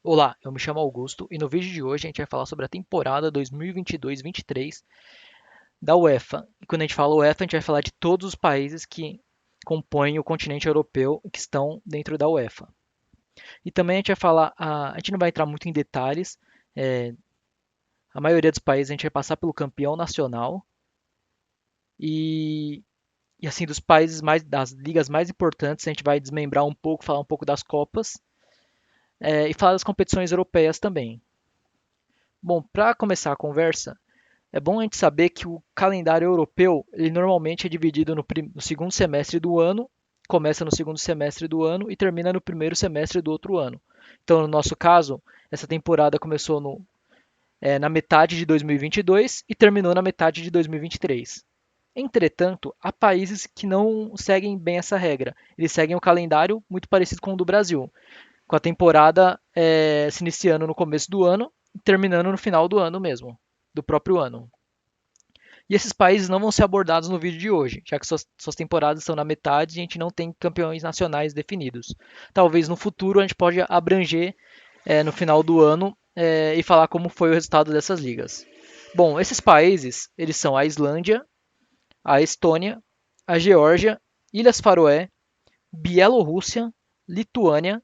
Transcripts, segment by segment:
Olá, eu me chamo Augusto e no vídeo de hoje a gente vai falar sobre a temporada 2022-23 da UEFA. E quando a gente fala UEFA, a gente vai falar de todos os países que compõem o continente europeu e que estão dentro da UEFA. E também a gente vai falar, a gente não vai entrar muito em detalhes, é, a maioria dos países a gente vai passar pelo campeão nacional e, e assim dos países mais das ligas mais importantes a gente vai desmembrar um pouco, falar um pouco das copas e falar das competições europeias também. Bom, para começar a conversa, é bom a gente saber que o calendário europeu, ele normalmente é dividido no segundo semestre do ano, começa no segundo semestre do ano e termina no primeiro semestre do outro ano. Então, no nosso caso, essa temporada começou na metade de 2022 e terminou na metade de 2023. Entretanto, há países que não seguem bem essa regra. Eles seguem o calendário muito parecido com o do Brasil, com a temporada se iniciando no começo do ano e terminando no final do ano mesmo, do próprio ano. E esses países não vão ser abordados no vídeo de hoje, já que suas temporadas estão na metade e a gente não tem campeões nacionais definidos. Talvez no futuro a gente pode abranger no final do ano e falar como foi o resultado dessas ligas. Bom, esses países eles são a Islândia, a Estônia, a Geórgia, Ilhas Faroé, Bielorrússia, Lituânia,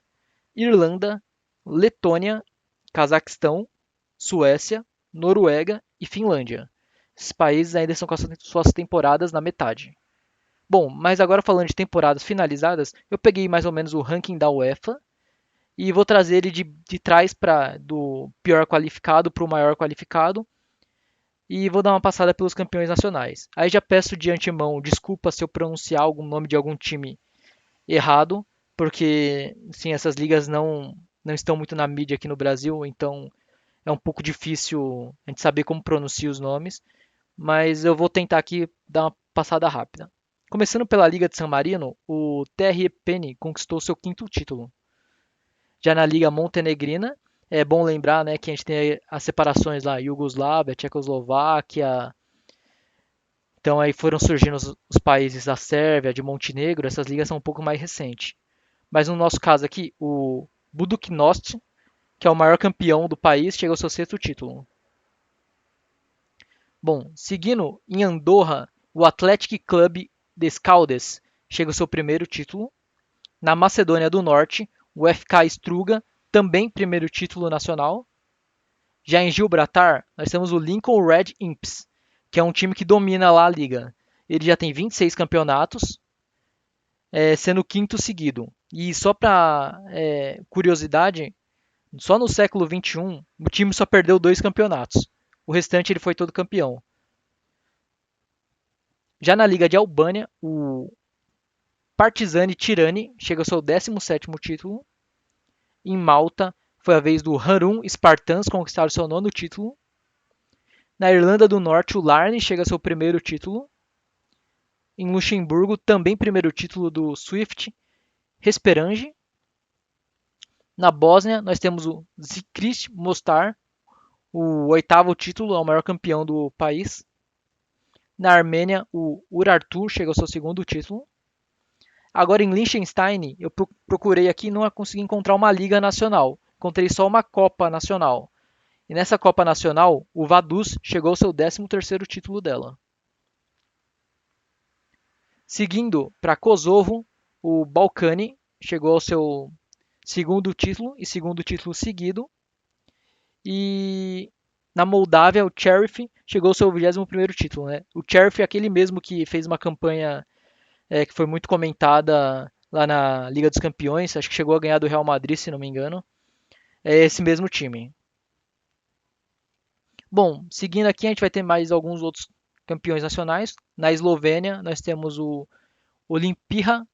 Irlanda, Letônia, Cazaquistão, Suécia, Noruega e Finlândia. Esses países ainda estão com as suas temporadas na metade. Bom, mas agora falando de temporadas finalizadas, eu peguei mais ou menos o ranking da UEFA e vou trazer ele de trás do pior qualificado para o maior qualificado e vou dar uma passada pelos campeões nacionais. Aí já peço de antemão desculpa se eu pronunciar algum nome de algum time errado, porque sim, essas ligas não estão muito na mídia aqui no Brasil, então é um pouco difícil a gente saber como pronuncia os nomes, mas eu vou tentar aqui dar uma passada rápida. Começando pela Liga de San Marino, o TR Peni conquistou seu quinto título. Já na Liga Montenegrina, é bom lembrar, né, que a gente tem as separações lá, Iugoslávia, Tchecoslováquia. Então aí foram surgindo os países da Sérvia, de Montenegro, essas ligas são um pouco mais recentes. Mas no nosso caso aqui, o Budućnost, que é o maior campeão do país, chegou ao seu sexto título. Bom, seguindo em Andorra, o Athletic Club de Scaldes chega ao seu primeiro título. Na Macedônia do Norte, o FK Struga, também primeiro título nacional. Já em Gibraltar, nós temos o Lincoln Red Imps, que é um time que domina lá a liga. Ele já tem 26 campeonatos, sendo o quinto seguido. E só para curiosidade, só no século XXI, o time só perdeu dois campeonatos. O restante ele foi todo campeão. Já na Liga de Albânia, o Partizani Tirani chega ao seu 17º título. Em Malta, foi a vez do Harum Spartans conquistar o seu nono título. Na Irlanda do Norte, o Larne chega ao seu primeiro título. Em Luxemburgo, também primeiro título do Swift Esperange. Na Bósnia, nós temos o Zikrit Mostar, o oitavo título, é o maior campeão do país. Na Armênia, o Urartu chega ao seu segundo título. Agora em Liechtenstein, eu procurei aqui e não consegui encontrar uma liga nacional. Encontrei só uma Copa Nacional. E nessa Copa Nacional, o Vaduz chegou ao seu 13º título dela. Seguindo para Kosovo, o Balkani chegou ao seu segundo título e segundo título seguido. E na Moldávia, o Sheriff chegou ao seu 21º título. Né? O Sheriff é aquele mesmo que fez uma campanha que foi muito comentada lá na Liga dos Campeões, acho que chegou a ganhar do Real Madrid, se não me engano. É esse mesmo time. Bom, seguindo aqui, a gente vai ter mais alguns outros campeões nacionais. Na Eslovênia, nós temos o Olimpija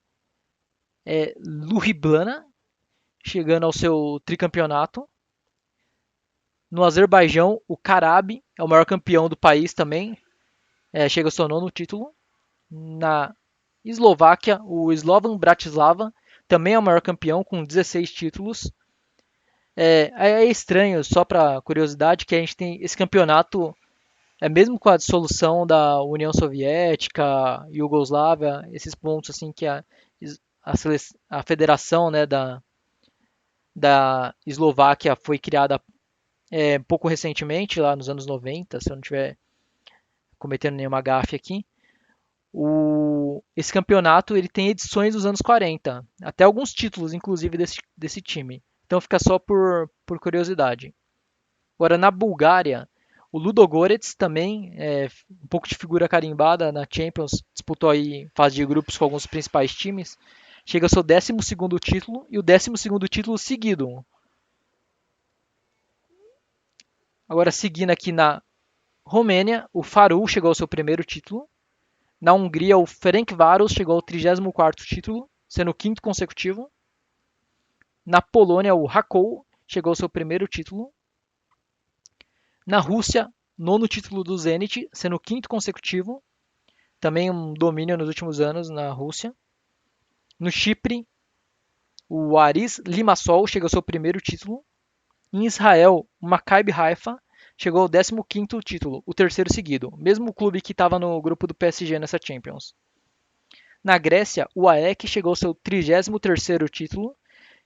Ljubljana, chegando ao seu tricampeonato. No Azerbaijão, o Karabi é o maior campeão do país também, chega ao seu nono título. Na Eslováquia, o Slovan Bratislava também é o maior campeão com 16 títulos. É estranho, só para curiosidade, que a gente tem esse campeonato, mesmo com a dissolução da União Soviética, Iugoslávia, esses pontos assim que a federação, né, da Eslováquia foi criada um pouco recentemente, lá nos anos 90, se eu não estiver cometendo nenhuma gafe aqui. Esse campeonato ele tem edições dos anos 40, até alguns títulos, inclusive, desse time. Então fica só por curiosidade. Agora, na Bulgária, o Ludogorets também, um pouco de figura carimbada na Champions, disputou aí fase de grupos com alguns principais times. Chega ao seu 12º título e o 12º título seguido. Agora, seguindo aqui na Romênia, o Farul chegou ao seu primeiro título. Na Hungria, o Ferencváros chegou ao 34º título, sendo o quinto consecutivo. Na Polônia, o Rakow chegou ao seu primeiro título. Na Rússia, nono título do Zenit, sendo o quinto consecutivo. Também um domínio nos últimos anos na Rússia. No Chipre, o Aris Limassol chegou ao seu primeiro título. Em Israel, o Maccabi Haifa chegou ao 15º título, o terceiro seguido, mesmo clube que estava no grupo do PSG nessa Champions. Na Grécia, o AEK chegou ao seu 33º título,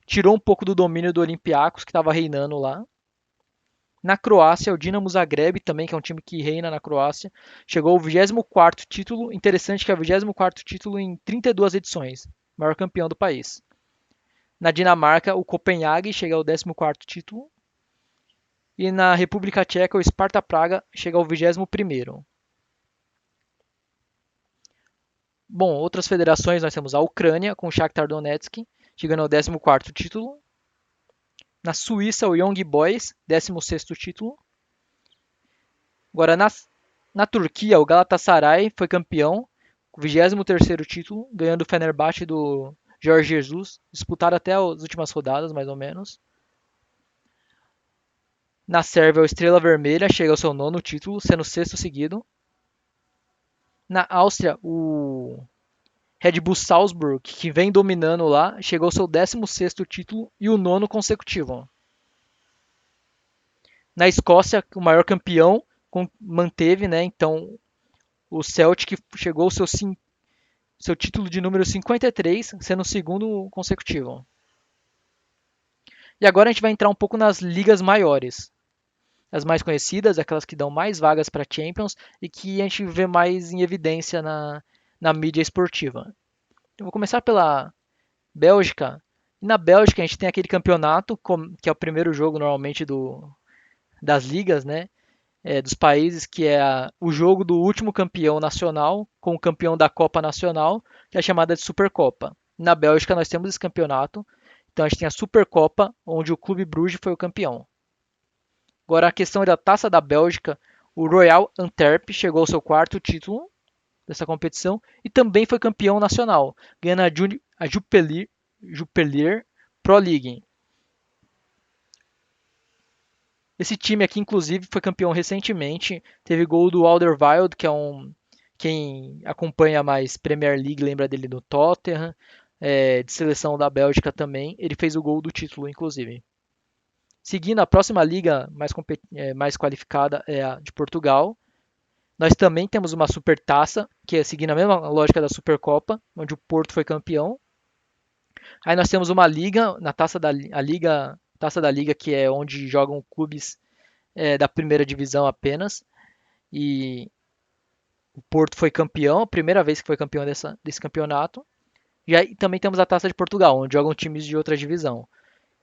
tirou um pouco do domínio do Olympiacos, que estava reinando lá. Na Croácia, o Dinamo Zagreb, também que é um time que reina na Croácia, chegou ao 24º título, interessante que é o 24º título em 32 edições, maior campeão do país. Na Dinamarca, o Copenhague chega ao 14º título. E na República Tcheca, o Sparta Praga chega ao 21º. Bom, outras federações nós temos a Ucrânia com o Shakhtar Donetsk, chegando ao 14º título. Na Suíça, o Young Boys, 16º título. Agora, na Turquia, o Galatasaray foi campeão, 23º título, ganhando o Fenerbahçe do Jorge Jesus, disputado até as últimas rodadas, mais ou menos. Na Sérvia, o Estrela Vermelha chega ao seu 9º título, sendo o 6º seguido. Na Áustria, o Red Bull Salzburg, que vem dominando lá, chegou ao seu 16º título e o 9º consecutivo. Na Escócia, o maior campeão manteve, né? Então, o Celtic chegou ao seu título de número 53, sendo o 2º consecutivo. E agora a gente vai entrar um pouco nas ligas maiores. As mais conhecidas, aquelas que dão mais vagas para Champions e que a gente vê mais em evidência na mídia esportiva. Eu vou começar pela Bélgica. E na Bélgica a gente tem aquele campeonato, que é o primeiro jogo normalmente das ligas, né? Dos países, que é o jogo do último campeão nacional com o campeão da Copa Nacional, que é chamada de Supercopa. Na Bélgica nós temos esse campeonato. Então a gente tem a Supercopa, onde o Clube Bruges foi o campeão. Agora a questão da Taça da Bélgica, o Royal Antwerp chegou ao seu 4º título dessa competição e também foi campeão nacional, ganhando a Jupiler Pro League. Esse time aqui, inclusive, foi campeão recentemente, teve gol do Alderweireld, que é quem acompanha mais Premier League lembra dele do Tottenham, de seleção da Bélgica também, ele fez o gol do título, inclusive. Seguindo, a próxima liga mais qualificada é a de Portugal. Nós também temos uma Supertaça, que é seguindo a mesma lógica da Supercopa, onde o Porto foi campeão. Aí nós temos uma liga, Taça da Liga, que é onde jogam clubes da primeira divisão apenas. E o Porto foi campeão, a primeira vez que foi campeão desse campeonato. E aí também temos a Taça de Portugal, onde jogam times de outra divisão.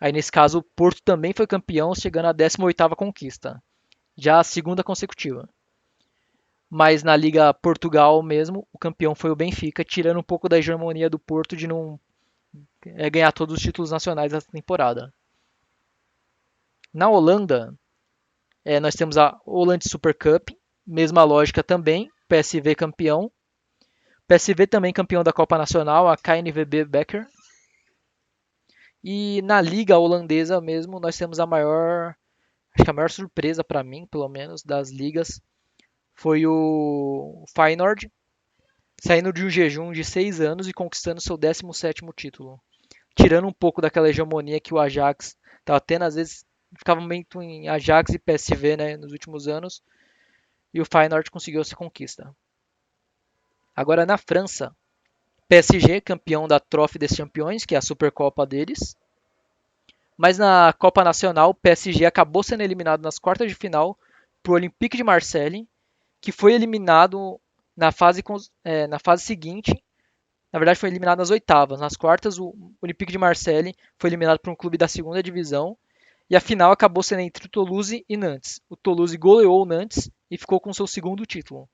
Aí nesse caso o Porto também foi campeão, chegando à 18ª conquista, já a segunda consecutiva. Mas na Liga Portugal mesmo, o campeão foi o Benfica, tirando um pouco da hegemonia do Porto de não ganhar todos os títulos nacionais dessa temporada. Na Holanda, nós temos a Holland Super Cup, mesma lógica também, PSV campeão. PSV também campeão da Copa Nacional, a KNVB Beker. E na liga holandesa mesmo, nós temos acho que a maior surpresa para mim, pelo menos, das ligas, foi o Feyenoord, saindo de um jejum de 6 anos e conquistando seu 17º título. Tirando um pouco daquela hegemonia que o Ajax estava tendo, às vezes ficava muito em Ajax e PSV, né, nos últimos anos, e o Feyenoord conseguiu essa conquista. Agora na França, PSG, campeão da Trophée des Champions, que é a Supercopa deles. Mas na Copa Nacional, o PSG acabou sendo eliminado nas quartas de final para o Olympique de Marseille, que foi eliminado na fase seguinte. Na verdade, foi eliminado nas oitavas. Nas quartas, o Olympique de Marseille foi eliminado por um clube da segunda divisão. E a final acabou sendo entre o Toulouse e Nantes. O Toulouse goleou o Nantes e ficou com seu segundo título.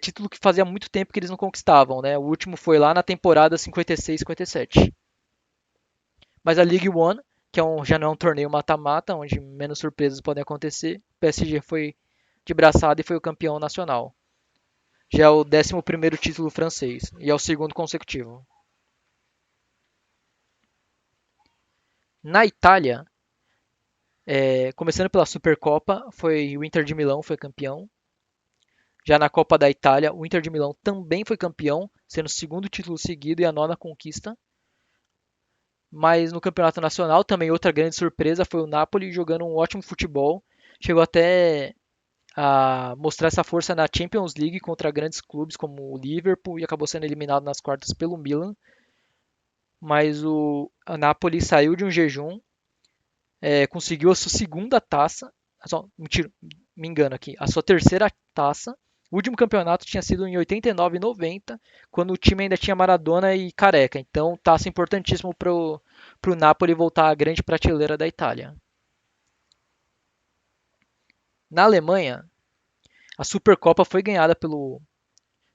Título que fazia muito tempo que eles não conquistavam, né? O último foi lá na temporada 56-57. Mas a League One, que já não é um torneio mata-mata, onde menos surpresas podem acontecer, o PSG foi de braçada e foi o campeão nacional. Já é o 11º título francês e é o segundo consecutivo. Na Itália, começando pela Supercopa, foi o Inter de Milão foi campeão. Já na Copa da Itália, o Inter de Milão também foi campeão, sendo o segundo título seguido e a nona conquista. Mas no Campeonato Nacional também outra grande surpresa foi o Napoli jogando um ótimo futebol. Chegou até a mostrar essa força na Champions League contra grandes clubes como o Liverpool e acabou sendo eliminado nas quartas pelo Milan. Mas a Napoli saiu de um jejum, conseguiu a sua segunda taça, mentira, me engano aqui, a sua terceira taça. O último campeonato tinha sido em 89 e 90, quando o time ainda tinha Maradona e Careca. Então, taça importantíssimo para o Napoli voltar à grande prateleira da Itália. Na Alemanha, a Supercopa foi ganhada pelo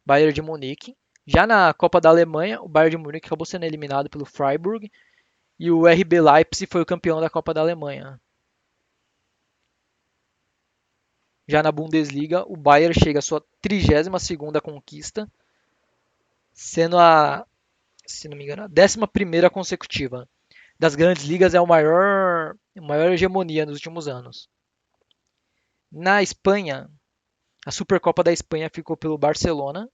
Bayern de Munique. Já na Copa da Alemanha, o Bayern de Munique acabou sendo eliminado pelo Freiburg e o RB Leipzig foi o campeão da Copa da Alemanha. Já na Bundesliga, o Bayern chega à sua 32ª conquista, sendo se não me engano, a 11ª consecutiva. Das grandes ligas é a maior hegemonia nos últimos anos. Na Espanha, a Supercopa da Espanha ficou pelo Barcelona,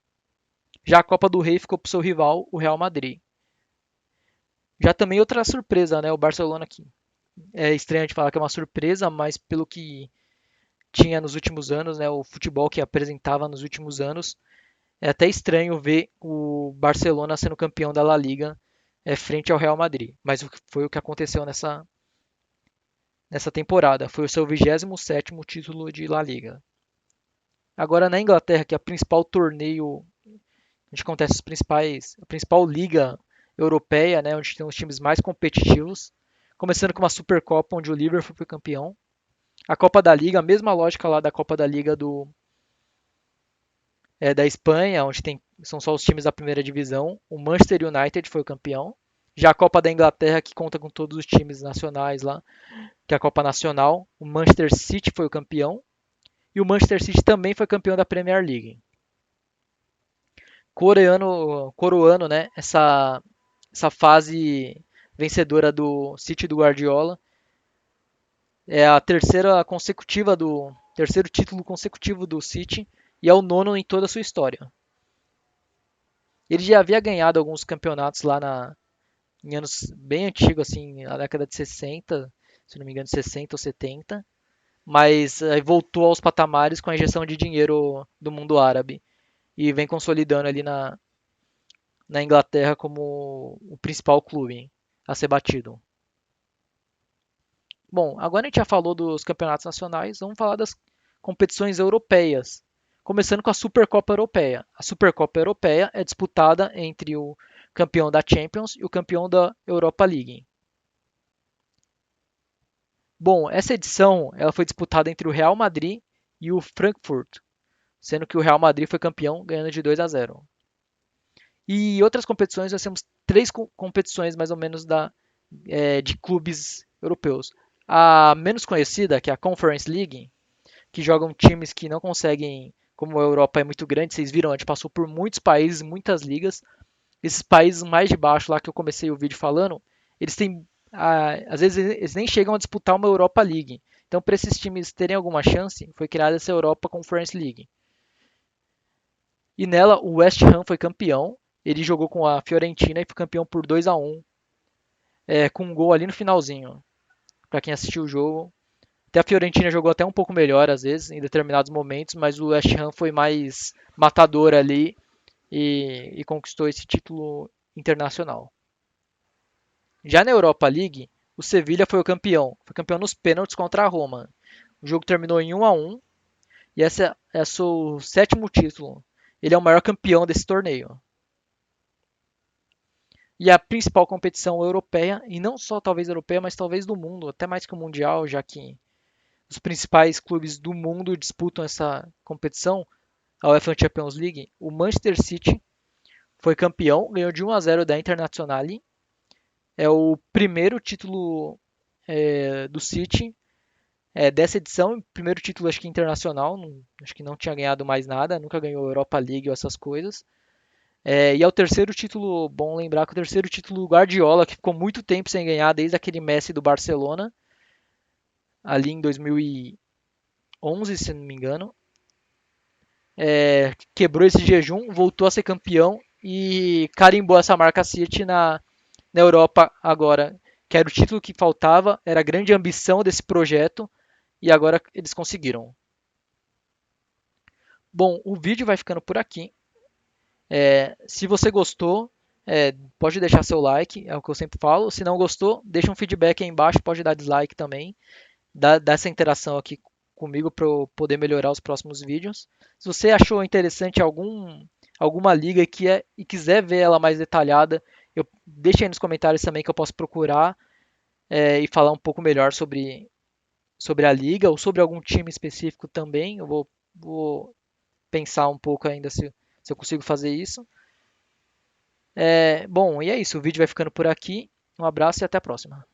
já a Copa do Rei ficou para o seu rival, o Real Madrid. Já também outra surpresa, né? O Barcelona aqui. É estranho de falar que é uma surpresa, mas pelo que tinha nos últimos anos, né? O futebol que apresentava nos últimos anos, é até estranho ver o Barcelona sendo campeão da La Liga frente ao Real Madrid. Mas foi o que aconteceu nessa temporada. Foi o seu 27º título de La Liga. Agora na Inglaterra, que é o principal torneio, onde acontece a principal liga europeia, né, onde tem os times mais competitivos, começando com uma Supercopa, onde o Liverpool foi campeão. A Copa da Liga, a mesma lógica lá da Copa da Liga da Espanha, onde são só os times da primeira divisão. O Manchester United foi o campeão. Já a Copa da Inglaterra, que conta com todos os times nacionais lá, que é a Copa Nacional, o Manchester City foi o campeão. E o Manchester City também foi campeão da Premier League. Coroando, né, essa fase vencedora do City do Guardiola. É a terceiro título consecutivo do City e é o nono em toda a sua história. Ele já havia ganhado alguns campeonatos lá em anos bem antigos, assim, na década de 60, se não me engano, 60 ou 70, mas voltou aos patamares com a injeção de dinheiro do mundo árabe e vem consolidando ali na Inglaterra como o principal clube a ser batido. Bom, agora a gente já falou dos campeonatos nacionais, vamos falar das competições europeias. Começando com a Supercopa Europeia. A Supercopa Europeia é disputada entre o campeão da Champions e o campeão da Europa League. Bom, essa edição ela foi disputada entre o Real Madrid e o Frankfurt, sendo que o Real Madrid foi campeão ganhando de 2-0. E outras competições, nós temos três competições mais ou menos de clubes europeus. A menos conhecida, que é a Conference League, que jogam times que não conseguem, como a Europa é muito grande, vocês viram, a gente passou por muitos países, muitas ligas. Esses países mais de baixo lá que eu comecei o vídeo falando, eles têm, às vezes eles nem chegam a disputar uma Europa League. Então, para esses times terem alguma chance, foi criada essa Europa Conference League. E nela, o West Ham foi campeão. Ele jogou com a Fiorentina e foi campeão por 2-1, com um gol ali no finalzinho. Para quem assistiu o jogo, até a Fiorentina jogou até um pouco melhor às vezes, em determinados momentos, mas o West Ham foi mais matador ali e conquistou esse título internacional. Já na Europa League, O Sevilha foi o campeão. Foi campeão nos pênaltis contra a Roma. O jogo terminou em 1-1 e esse é o seu sétimo título. Ele é o maior campeão desse torneio. E a principal competição europeia, e não só talvez europeia, mas talvez do mundo, até mais que o mundial, já que os principais clubes do mundo disputam essa competição, a UEFA Champions League. O Manchester City foi campeão, ganhou de 1-0 da Internazionale. É o primeiro título do City dessa edição, primeiro título acho que internacional, acho que não tinha ganhado mais nada, nunca ganhou Europa League ou essas coisas. E é o terceiro título, bom lembrar que o terceiro título do Guardiola, que ficou muito tempo sem ganhar, desde aquele Messi do Barcelona, ali em 2011, se não me engano. Quebrou esse jejum, voltou a ser campeão e carimbou essa marca City na Europa agora, que era o título que faltava, era a grande ambição desse projeto e agora eles conseguiram. Bom, o vídeo vai ficando por aqui. Se você gostou, pode deixar seu like, é o que eu sempre falo. Se não gostou, deixa um feedback aí embaixo, pode dar dislike também. Dá essa interação aqui comigo para eu poder melhorar os próximos vídeos. Se você achou interessante alguma liga e quiser ver ela mais detalhada, deixa aí nos comentários também que eu posso procurar e falar um pouco melhor sobre a liga ou sobre algum time específico também. Eu vou pensar um pouco ainda se eu consigo fazer isso. Bom, e é isso. O vídeo vai ficando por aqui. Um abraço e até a próxima.